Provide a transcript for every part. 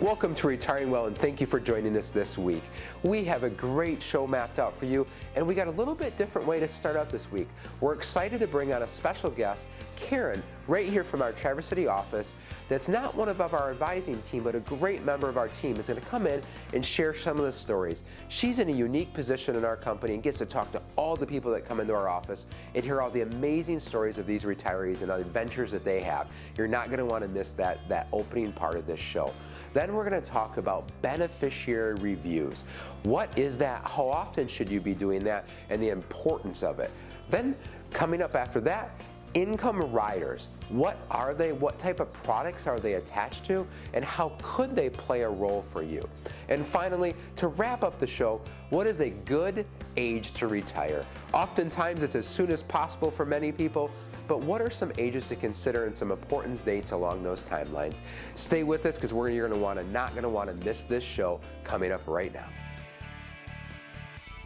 Welcome to Retiring Well, and thank you for joining us this week. We have a great show mapped out for you, and we got a little bit different way to start out this week. We're excited to bring on a special guest, Karen, right here from our Traverse City office, that's not one of our advising team, but a great member of our team is going to come in and share some of the stories. She's in a unique position in our company and gets to talk to all the people that come into our office and hear all the amazing stories of these retirees and the adventures that they have. You're not going to want to miss that opening part of this show. Then we're going to talk about beneficiary reviews. What is that? How often should you be doing that? And the importance of it. Then coming up after that, income riders. What are they? What type of products are they attached to? And how could they play a role for you? And finally, to wrap up the show, what is a good age to retire? Oftentimes it's as soon as possible for many people, but what are some ages to consider and some important dates along those timelines? Stay with us because you're not going to want to miss this show coming up right now.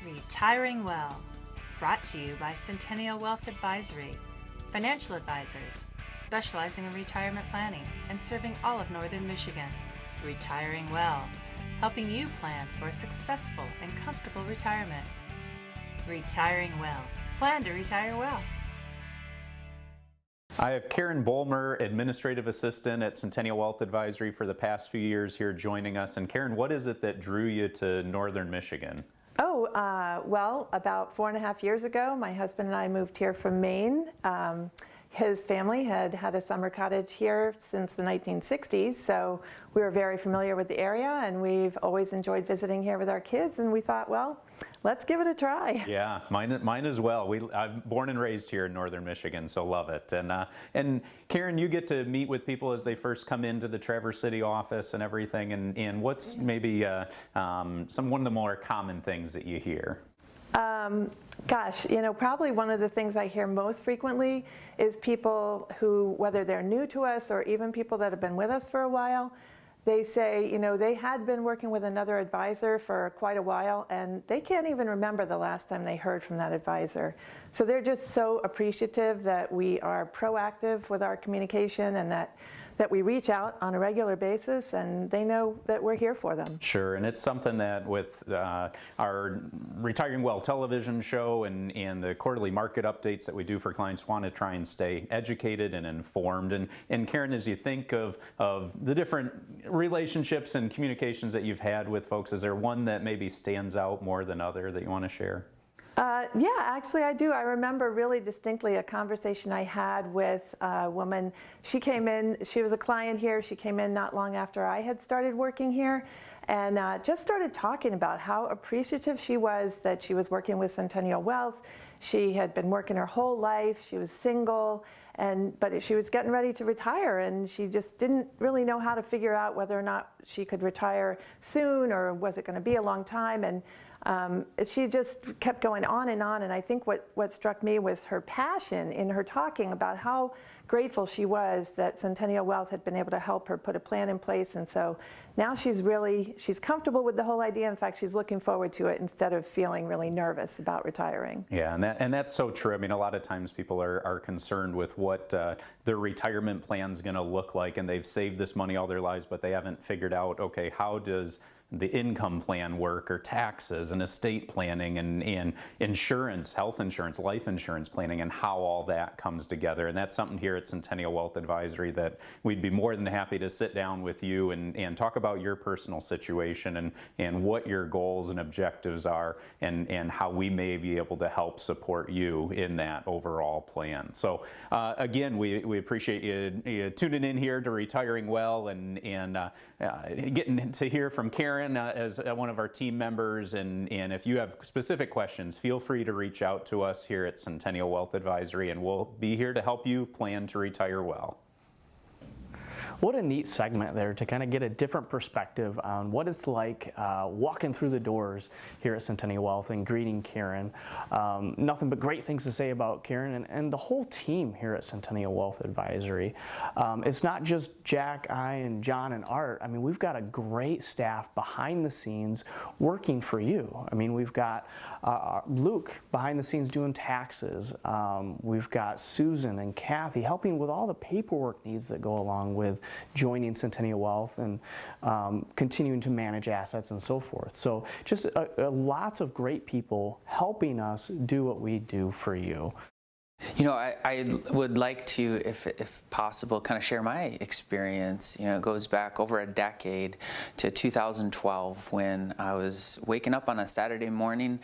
Retiring Well, brought to you by Centennial Wealth Advisory, financial advisors specializing in retirement planning and serving all of Northern Michigan. Retiring Well, helping you plan for a successful and comfortable retirement. Retiring Well, plan to retire well. I have Karen Bolmer, Administrative Assistant at Centennial Wealth Advisory for the past few years here joining us. And Karen, what is it that drew you to Northern Michigan? Well, about 4.5 years ago, my husband and I moved here from Maine. His family had had a summer cottage here since the 1960s, so we were very familiar with the area, and we've always enjoyed visiting here with our kids, and we thought, well, let's give it a try. Yeah, mine as well. I'm born and raised here in Northern Michigan, so love it. And Karen, you get to meet with people as they first come into the Traverse City office and everything, and what's maybe one of the more common things that you hear? Probably one of the things I hear most frequently is people who, whether they're new to us or even people that have been with us for a while, they say, they had been working with another advisor for quite a while and they can't even remember the last time they heard from that advisor. So they're just so appreciative that we are proactive with our communication and that we reach out on a regular basis, and they know that we're here for them. Sure, and it's something that with our Retiring Well television show and the quarterly market updates that we do for clients, want to try and stay educated and informed. And Karen, as you think of the different relationships and communications that you've had with folks, is there one that maybe stands out more than other that you want to share? Yeah, actually I do. I remember really distinctly a conversation I had with a woman. She came in, she was a client here. She came in not long after I had started working here and just started talking about how appreciative she was that she was working with Centennial Wealth. She had been working her whole life. She was single, but she was getting ready to retire, and she just didn't really know how to figure out whether or not she could retire soon or was it going to be a long time. And she just kept going on, and I think what struck me was her passion in her talking about how grateful she was that Centennial Wealth had been able to help her put a plan in place. And so now she's comfortable with the whole idea. In fact, she's looking forward to it instead of feeling really nervous about retiring. Yeah, and that's so true. I mean, a lot of times people are concerned with what their retirement plan's going to look like, and they've saved this money all their lives, but they haven't figured out, okay, how does the income plan work, or taxes and estate planning and insurance, health insurance, life insurance planning, and how all that comes together. And that's something here at Centennial Wealth Advisory that we'd be more than happy to sit down with you and talk about your personal situation and what your goals and objectives are and how we may be able to help support you in that overall plan. So again, we appreciate you tuning in here to Retiring Well and getting to hear from Karen as one of our team members, and if you have specific questions, feel free to reach out to us here at Centennial Wealth Advisory, and we'll be here to help you plan to retire well. What a neat segment there to kind of get a different perspective on what it's like walking through the doors here at Centennial Wealth and greeting Karen. Nothing but great things to say about Karen and the whole team here at Centennial Wealth Advisory. It's not just Jack, I, and John and Art. I mean, we've got a great staff behind the scenes working for you. I mean, we've got Luke behind the scenes doing taxes. We've got Susan and Kathy helping with all the paperwork needs that go along with joining Centennial Wealth and continuing to manage assets and so forth. So just lots of great people helping us do what we do for you. You know, I would like to, if possible, kind of share my experience. You know, it goes back over a decade to 2012 when I was waking up on a Saturday morning,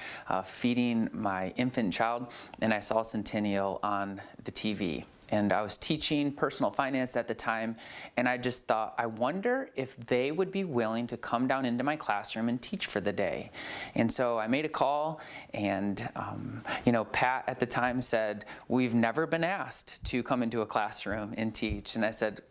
feeding my infant child, and I saw Centennial on the TV. And I was teaching personal finance at the time, and I just thought, I wonder if they would be willing to come down into my classroom and teach for the day. And so I made a call, and you know, Pat at the time said, we've never been asked to come into a classroom and teach. And I said,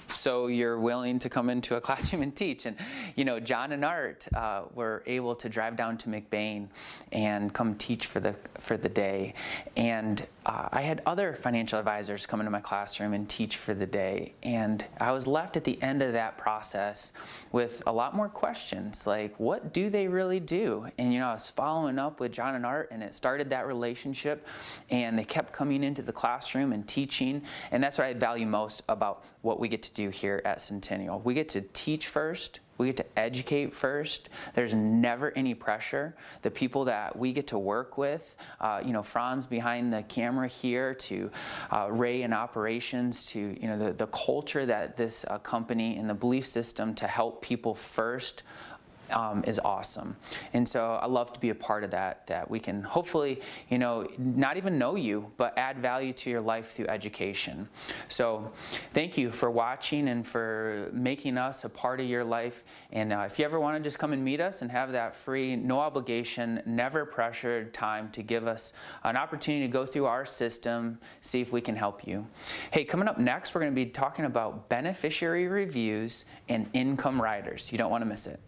so you're willing to come into a classroom and teach? And you know, John and Art were able to drive down to McBain and come teach for the day. And I had other financial advisors come into my classroom and teach for the day. And I was left at the end of that process with a lot more questions, like, what do they really do? And you know, I was following up with John and Art, and it started that relationship, and they kept coming into the classroom and teaching. And that's what I value most about what we get to do here at Centennial. We get to teach first. We get to educate first. There's never any pressure. The people that we get to work with, you know, Franz behind the camera here, to Ray in operations, to, you know, the culture that this company and the belief system to help people first is awesome. And so I love to be a part of that we can hopefully, you know, not even know you, but add value to your life through education. So thank you for watching and for making us a part of your life. And if you ever want to just come and meet us and have that free, no obligation, never pressured time to give us an opportunity to go through our system, see if we can help you. Hey, coming up next, we're going to be talking about beneficiary reviews and income riders. You don't want to miss it.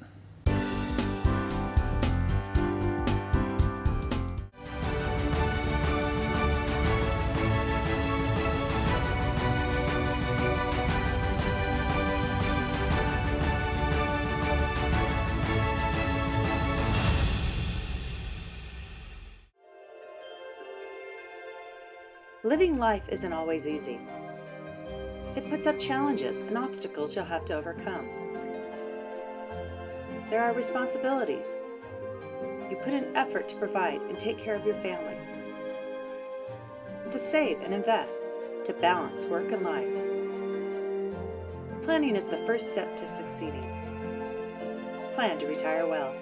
Living life isn't always easy. It puts up challenges and obstacles you'll have to overcome. There are responsibilities. You put in effort to provide and take care of your family, and to save and invest, to balance work and life. Planning is the first step to succeeding. Plan to retire well.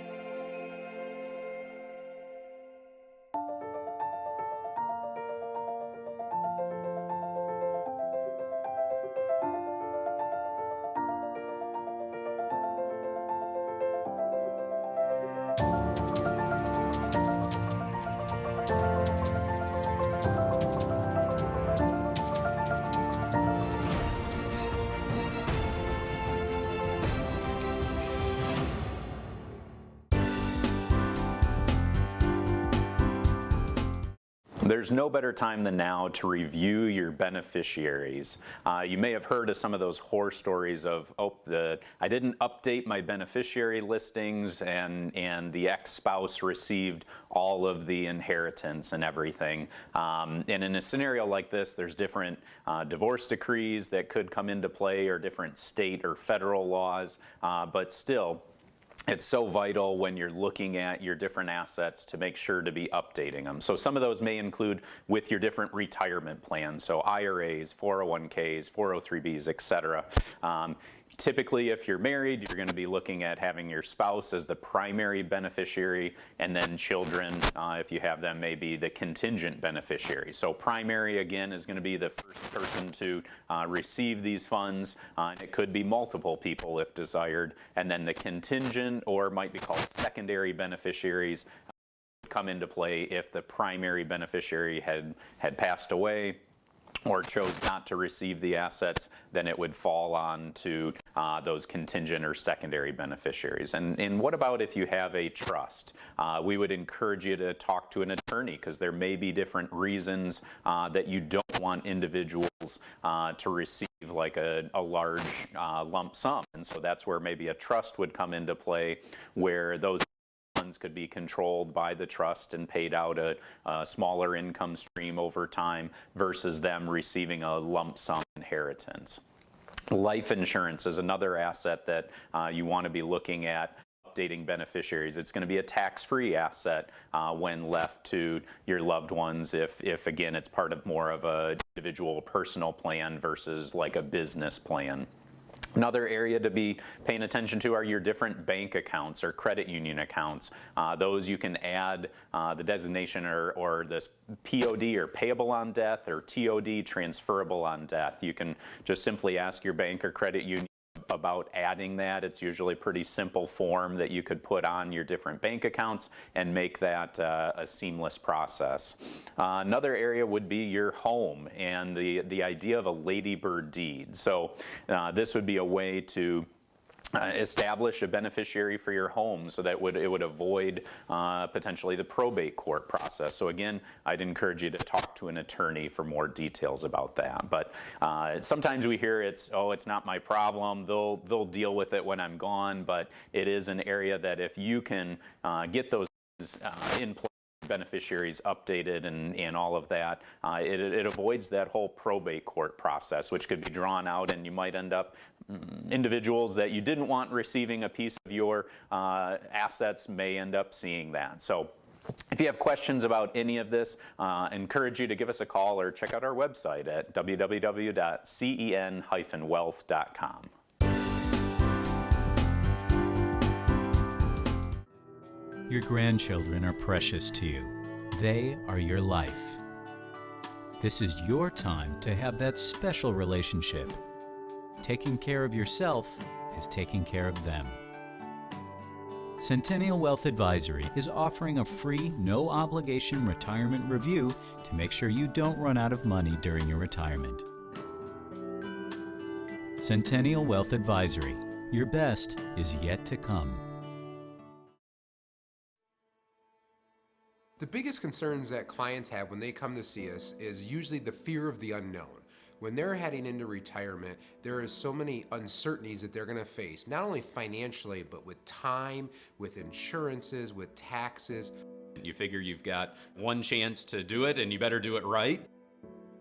There's no better time than now to review your beneficiaries. You may have heard of some of those horror stories of, I didn't update my beneficiary listings, and the ex-spouse received all of the inheritance and everything. And in a scenario like this, there's different divorce decrees that could come into play, or different state or federal laws, but still, it's so vital when you're looking at your different assets to make sure to be updating them. So some of those may include with your different retirement plans, so IRAs, 401ks, 403bs, etc. Typically, if you're married, you're going to be looking at having your spouse as the primary beneficiary, and then children, if you have them, may be the contingent beneficiary. So primary, again, is going to be the first person to receive these funds. And it could be multiple people if desired. And then the contingent, or might be called secondary beneficiaries, come into play if the primary beneficiary had passed away or chose not to receive the assets. Then it would fall on to those contingent or secondary beneficiaries. And what about if you have a trust? We would encourage you to talk to an attorney, because there may be different reasons that you don't want individuals to receive like a large lump sum. And so that's where maybe a trust would come into play, where those funds could be controlled by the trust and paid out a smaller income stream over time, versus them receiving a lump sum inheritance. Life insurance is another asset that you want to be looking at. Updating beneficiaries. It's going to be a tax-free asset when left to your loved ones if again, it's part of more of a individual personal plan versus like a business plan. Another area to be paying attention to are your different bank accounts or credit union accounts. Those you can add the designation or this POD or payable on death or TOD transferable on death. You can just simply ask your bank or credit union about adding that. It's usually a pretty simple form that you could put on your different bank accounts and make that a seamless process. Another area would be your home and the idea of a ladybird deed. So this would be a way to establish a beneficiary for your home so that it would avoid potentially the probate court process. So again, I'd encourage you to talk to an attorney for more details about that. But sometimes we hear it's not my problem, they'll deal with it when I'm gone, but it is an area that if you can get those in place, beneficiaries updated and all of that, it avoids that whole probate court process, which could be drawn out, and you might end up individuals that you didn't want receiving a piece of your assets may end up seeing that. So if you have questions about any of this, encourage you to give us a call or check out our website at www.cen-wealth.com. Your grandchildren are precious to you. They are your life. This is your time to have that special relationship. Taking care of yourself is taking care of them. Centennial Wealth Advisory is offering a free, no-obligation retirement review to make sure you don't run out of money during your retirement. Centennial Wealth Advisory. Your best is yet to come. The biggest concerns that clients have when they come to see us is usually the fear of the unknown. When they're heading into retirement, there is so many uncertainties that they're going to face, not only financially, but with time, with insurances, with taxes. You figure you've got one chance to do it and you better do it right.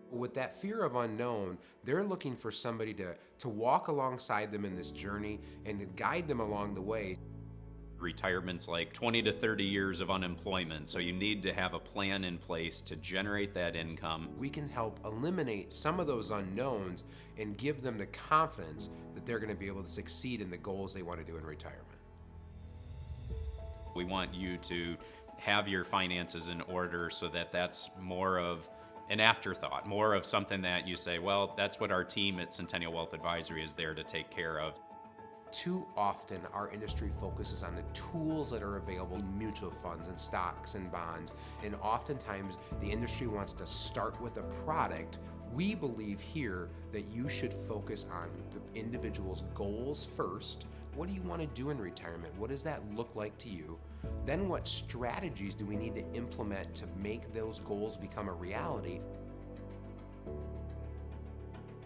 With that fear of unknown, they're looking for somebody to walk alongside them in this journey and to guide them along the way. Retirement's like 20 to 30 years of unemployment, so you need to have a plan in place to generate that income. We can help eliminate some of those unknowns and give them the confidence that they're going to be able to succeed in the goals they want to do in retirement. We want you to have your finances in order so that that's more of an afterthought, more of something that you say, well, that's what our team at Centennial Wealth Advisory is there to take care of. Too often, our industry focuses on the tools that are available in mutual funds and stocks and bonds, and oftentimes the industry wants to start with a product. We believe here that you should focus on the individual's goals first. What do you want to do in retirement? What does that look like to you? Then what strategies do we need to implement to make those goals become a reality?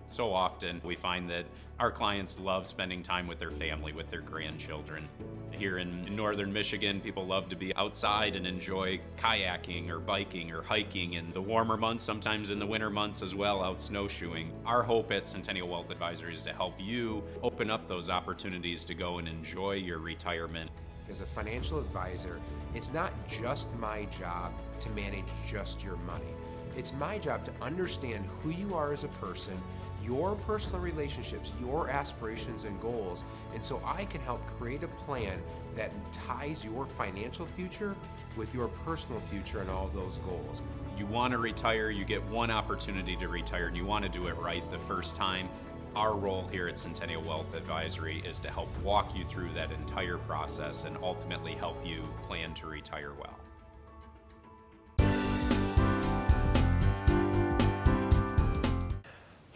So often we find that our clients love spending time with their family, with their grandchildren. Here in northern Michigan, people love to be outside and enjoy kayaking or biking or hiking in the warmer months, sometimes in the winter months as well, out snowshoeing. Our hope at Centennial Wealth Advisory is to help you open up those opportunities to go and enjoy your retirement. As a financial advisor, it's not just my job to manage just your money. It's my job to understand who you are as a person, your personal relationships, your aspirations and goals, and so I can help create a plan that ties your financial future with your personal future and all of those goals. You want to retire, you get one opportunity to retire, and you want to do it right the first time. Our role here at Centennial Wealth Advisory is to help walk you through that entire process and ultimately help you plan to retire well.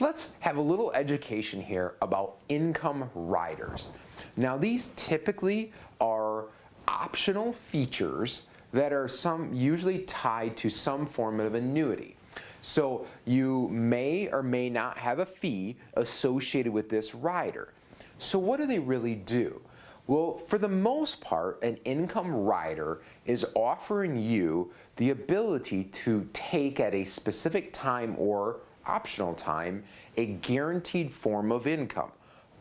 Let's have a little education here about income riders. Now, these typically are optional features that are usually tied to some form of annuity. So you may or may not have a fee associated with this rider. So what do they really do? Well, for the most part, an income rider is offering you the ability to take at a specific time or optional time, a guaranteed form of income,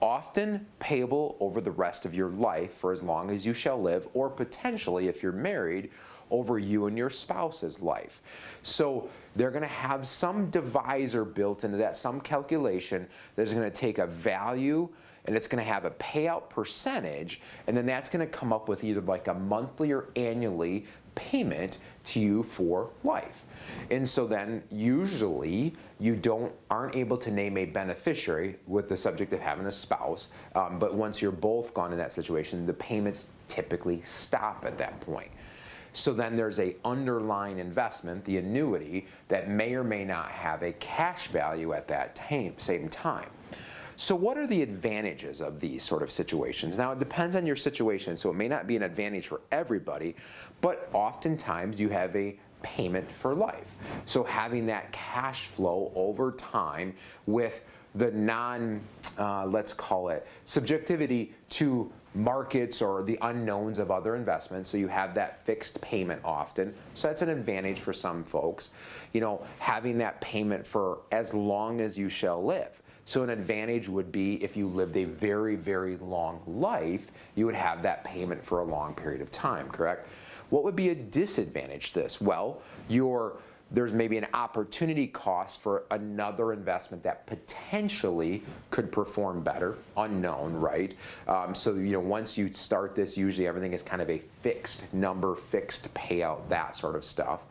often payable over the rest of your life for as long as you shall live, or potentially, if you're married, over you and your spouse's life. So they're going to have some divisor built into that, some calculation that is going to take a value and it's going to have a payout percentage, and then that's going to come up with either like a monthly or annually payment to you for life. And so then usually you aren't able to name a beneficiary with the subject of having a spouse, but once you're both gone in that situation, the payments typically stop at that point. So then there's a underlying investment, the annuity, that may or may not have a cash value at that same time. So what are the advantages of these sort of situations? Now, it depends on your situation, so it may not be an advantage for everybody, but oftentimes you have a payment for life. So having that cash flow over time with the let's call it, subjectivity to markets or the unknowns of other investments, so you have that fixed payment often. So that's an advantage for some folks. You know, having that payment for as long as you shall live. So an advantage would be if you lived a very, very long life, you would have that payment for a long period of time, correct? What would be a disadvantage to this? Well, there's maybe an opportunity cost for another investment that potentially could perform better, unknown, right? So, you know, once you start this, usually everything is kind of a fixed number, fixed payout, that sort of stuff.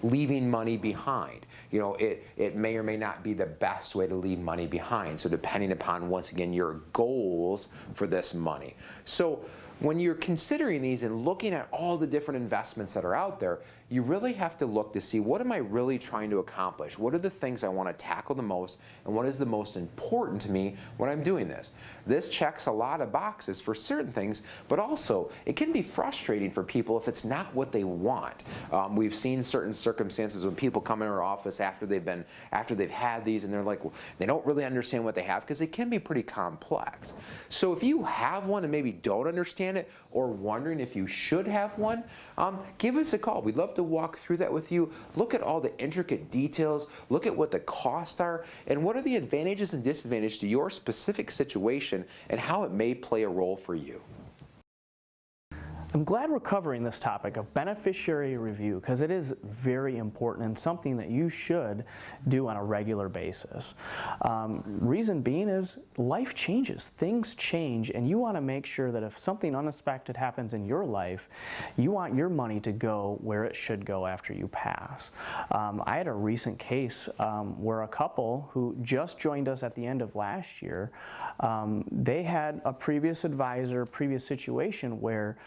Leaving money behind. You know, it may or may not be the best way to leave money behind. So depending upon, once again, your goals for this money. So when you're considering these and looking at all the different investments that are out there, you really have to look to see, what am I really trying to accomplish? What are the things I want to tackle the most, and what is the most important to me when I'm doing this? This checks a lot of boxes for certain things, but also it can be frustrating for people if it's not what they want. We've seen certain circumstances when people come in our office after they've had these, and they're like, well, they don't really understand what they have, because it can be pretty complex. So if you have one and maybe don't understand it, or wondering if you should have one, give us a call. We'd love to walk through that with you, look at all the intricate details, look at what the costs are, and what are the advantages and disadvantages to your specific situation, and how it may play a role for you. I'm glad we're covering this topic of beneficiary review, because it is very important and something that you should do on a regular basis. Reason being is life changes, things change, and you want to make sure that if something unexpected happens in your life, you want your money to go where it should go after you pass. I had a recent case where a couple who just joined us at the end of last year, they had a previous advisor, previous situation where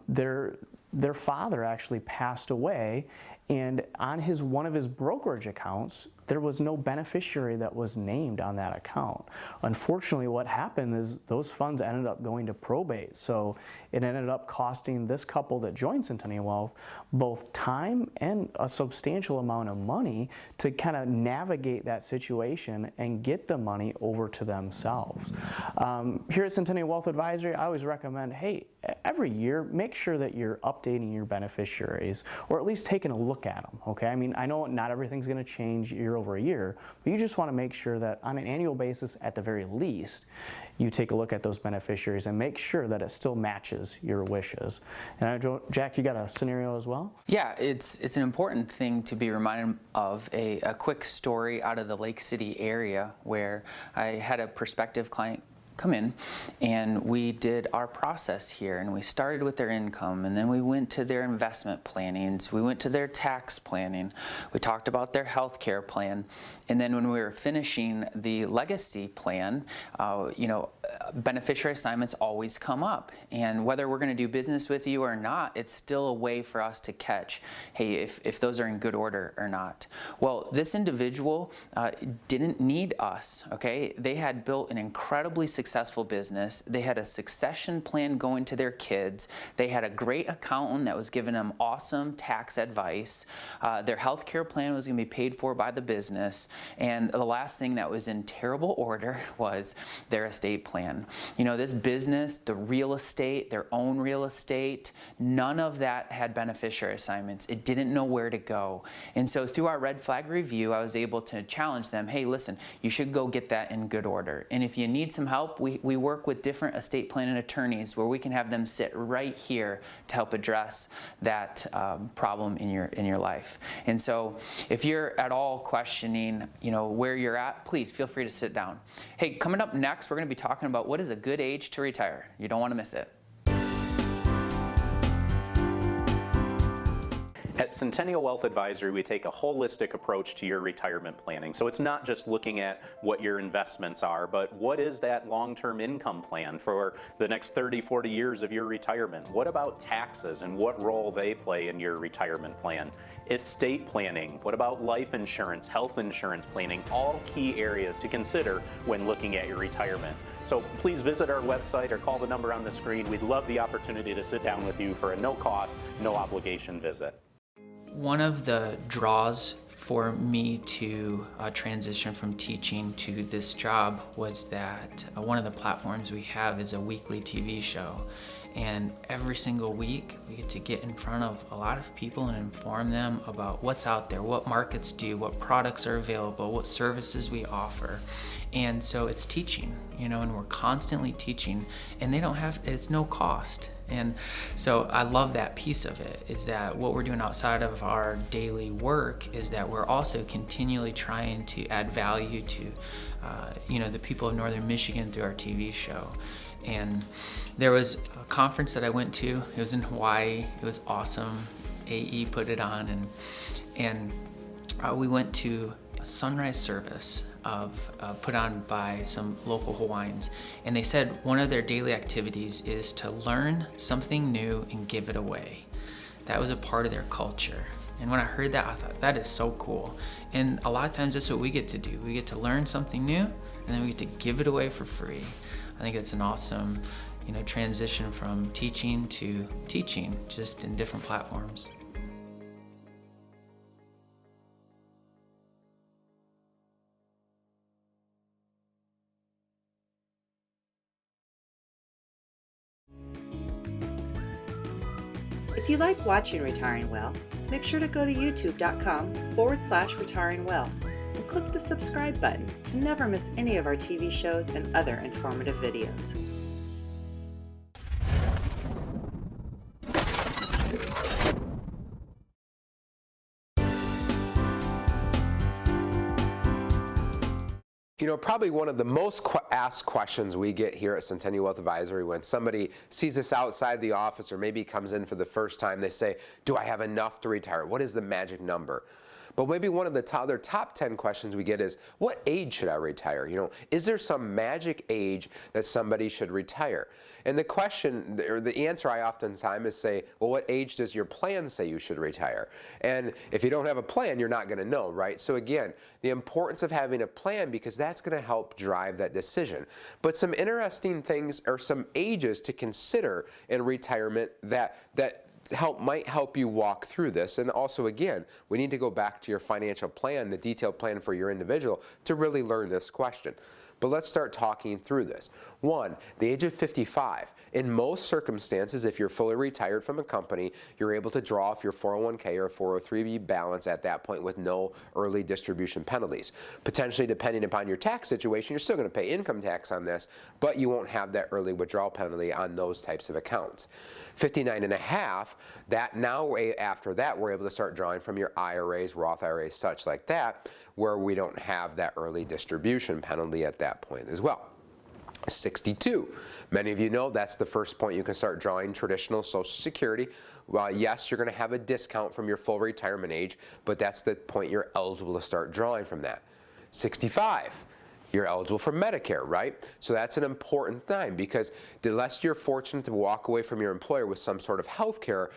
their father actually passed away, and on one of his brokerage accounts, there was no beneficiary that was named on that account. Unfortunately, what happened is those funds ended up going to probate, so it ended up costing this couple that joined Centennial Wealth both time and a substantial amount of money to kind of navigate that situation and get the money over to themselves. Here at Centennial Wealth Advisory, I always recommend, hey, every year, make sure that you're updating your beneficiaries, or at least taking a look at them, okay? I mean, I know not everything's gonna change year over year, but you just wanna make sure that on an annual basis, at the very least, you take a look at those beneficiaries and make sure that it still matches your wishes. And Jack, you got a scenario as well? Yeah, it's an important thing to be reminded of. A quick story out of the Lake City area where I had a prospective client come in, and we did our process here, and we started with their income, and then we went to their investment plannings, we went to their tax planning, we talked about their health care plan, and then when we were finishing the legacy plan, you know, beneficiary assignments always come up, and whether we're going to do business with you or not, it's still a way for us to catch, hey, if those are in good order or not. Well, this individual didn't need us, okay? They had built an incredibly successful business. They had a succession plan going to their kids. They had a great accountant that was giving them awesome tax advice. Their health care plan was going to be paid for by the business, and the last thing that was in terrible order was their estate plan. plan. You know, this business, the real estate, their own real estate, none of that had beneficiary assignments. It didn't know where to go. And so through our red flag review, I was able to challenge them, hey, listen, you should go get that in good order. And if you need some help, we work with different estate planning attorneys where we can have them sit right here to help address that problem in your life. And so if you're at all questioning, you know, where you're at, please feel free to sit down. Hey, coming up next, we're going to be talking about what is a good age to retire. You don't want to miss it. At Centennial Wealth Advisory, we take a holistic approach to your retirement planning. So it's not just looking at what your investments are, but what is that long-term income plan for the next 30, 40 years of your retirement? What about taxes and what role they play in your retirement plan? Estate planning, what about life insurance, health insurance planning, all key areas to consider when looking at your retirement. So please visit our website or call the number on the screen. We'd love the opportunity to sit down with you for a no-cost, no-obligation visit. One of the draws for me to transition from teaching to this job was that one of the platforms we have is a weekly TV show. And every single week we get to get in front of a lot of people and inform them about what's out there, what markets do, what products are available, what services we offer. And so it's teaching, you know, and we're constantly teaching, and it's no cost. And so I love that piece of it, is that what we're doing outside of our daily work is that we're also continually trying to add value to, you know, the people of Northern Michigan through our TV show. And there was a conference that I went to. It was in Hawaii. It was awesome. AE put it on, and we went to a sunrise service put on by some local Hawaiians. And they said one of their daily activities is to learn something new and give it away. That was a part of their culture. And when I heard that, I thought, that is so cool. And a lot of times that's what we get to do. We get to learn something new, and then we get to give it away for free. I think it's an awesome, you know, transition from teaching to teaching, just in different platforms. If you like watching Retiring Well, make sure to go to youtube.com/retiringwell and click the subscribe button to never miss any of our TV shows and other informative videos. You know, probably one of the most asked questions we get here at Centennial Wealth Advisory when somebody sees us outside the office or maybe comes in for the first time, they say, do I have enough to retire? What is the magic number? But maybe one of the other top 10 questions we get is, what age should I retire? You know, is there some magic age that somebody should retire? And the question, or the answer I oftentimes is say, well, what age does your plan say you should retire? And if you don't have a plan, you're not going to know, right? So again, the importance of having a plan, because that's going to help drive that decision. But some interesting things or some ages to consider in retirement that might help you walk through this. And also, again, we need to go back to your financial plan, the detailed plan for your individual, to really learn this question. But let's start talking through this. One, the age of 55. In most circumstances, if you're fully retired from a company, you're able to draw off your 401k or 403b balance at that point with no early distribution penalties. Potentially, depending upon your tax situation, you're still going to pay income tax on this, but you won't have that early withdrawal penalty on those types of accounts. 59 and a half, that now after that, we're able to start drawing from your IRAs, Roth IRAs, such like that, where we don't have that early distribution penalty at that point as well. 62. Many of you know that's the first point you can start drawing traditional Social Security. Well, yes, you're going to have a discount from your full retirement age, but that's the point you're eligible to start drawing from that. 65. You're eligible for Medicare, right? So that's an important thing, because unless you're fortunate to walk away from your employer with some sort of health care,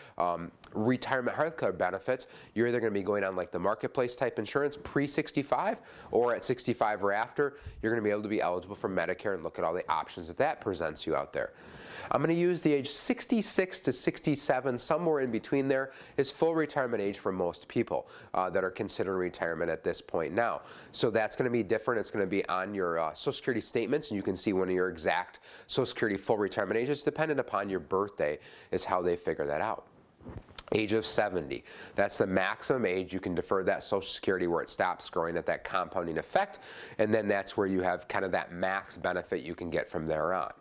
retirement health care benefits, you're either going to be going on like the marketplace type insurance pre-65, or at 65 or after, you're going to be able to be eligible for Medicare and look at all the options that presents you out there. I'm going to use the age 66 to 67, somewhere in between there is full retirement age for most people that are considering retirement at this point now. So that's going to be different. It's going to be on your Social Security statements, and you can see one of your exact Social Security full retirement ages. Dependent upon your birthday is how they figure that out. Age of 70. That's the maximum age you can defer that Social Security, where it stops growing at that compounding effect, and then that's where you have kind of that max benefit you can get from there on.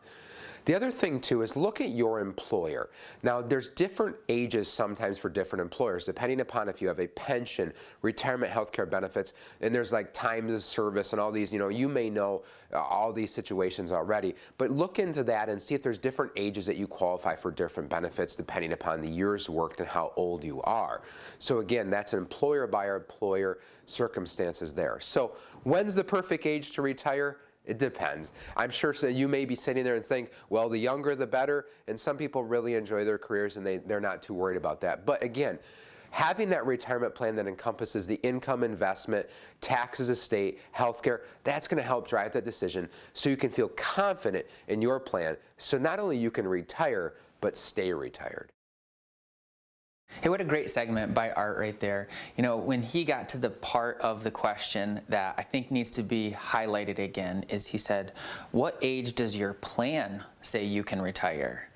The other thing too is look at your employer. Now there's different ages sometimes for different employers depending upon if you have a pension, retirement health care benefits, and there's like times of service and all these, you may know all these situations already, but look into that and see if there's different ages that you qualify for different benefits depending upon the years worked and how old you are. So again, that's an employer by employer circumstances there. So when's the perfect age to retire? It depends. I'm sure that you may be sitting there and saying, well, the younger the better, and some people really enjoy their careers and they're not too worried about that. But again, having that retirement plan that encompasses the income, investment, taxes, estate, healthcare, that's going to help drive that decision so you can feel confident in your plan so not only you can retire, but stay retired. Hey, what a great segment by Art right there. When he got to the part of the question that I think needs to be highlighted again is he said, what age does your plan say you can retire?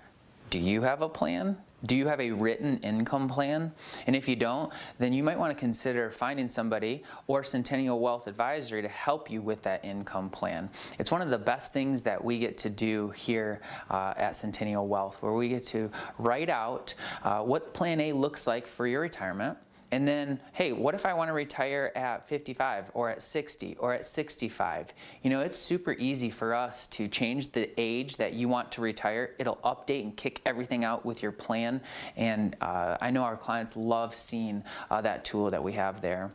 Do you have a plan? Do you have a written income plan? And if you don't, then you might want to consider finding somebody or Centennial Wealth Advisory to help you with that income plan. It's one of the best things that we get to do here at Centennial Wealth, where we get to write out what Plan A looks like for your retirement. And then, hey, what if I want to retire at 55 or at 60 or at 65? It's super easy for us to change the age that you want to retire. It'll update and kick everything out with your plan. And I know our clients love seeing that tool that we have there.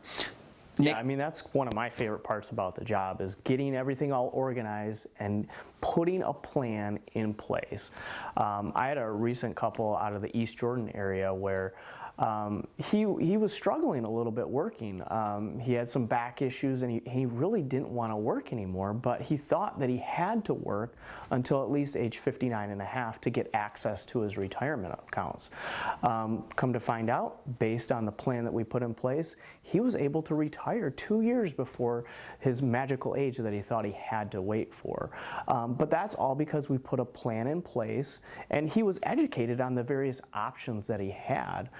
Yeah, I mean, that's one of my favorite parts about the job is getting everything all organized and putting a plan in place. I had a recent couple out of the East Jordan area where he was struggling a little bit working. He had some back issues and he really didn't want to work anymore, but he thought that he had to work until at least age 59 and a half to get access to his retirement accounts. Come to find out, based on the plan that we put in place, he was able to retire 2 years before his magical age that he thought he had to wait for. But that's all because we put a plan in place and he was educated on the various options that he had.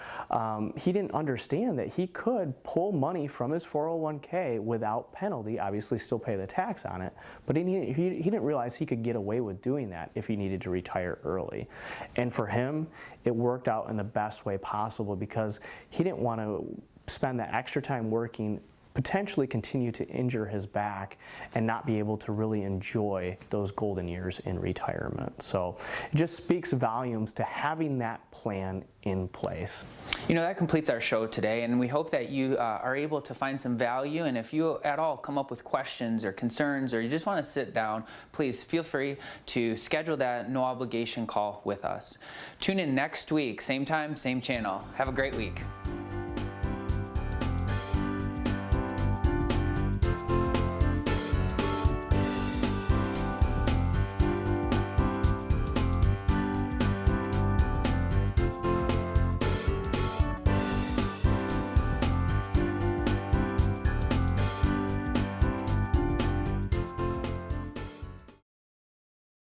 He didn't understand that he could pull money from his 401k without penalty, obviously still pay the tax on it, but he didn't realize he could get away with doing that if he needed to retire early. And for him, it worked out in the best way possible because he didn't want to spend that extra time working, potentially continue to injure his back and not be able to really enjoy those golden years in retirement. So it just speaks volumes to having that plan in place. That completes our show today, and we hope that you are able to find some value. And if you at all come up with questions or concerns, or you just want to sit down, please feel free to schedule that no obligation call with us. Tune in next week, same time, same channel. Have a great week.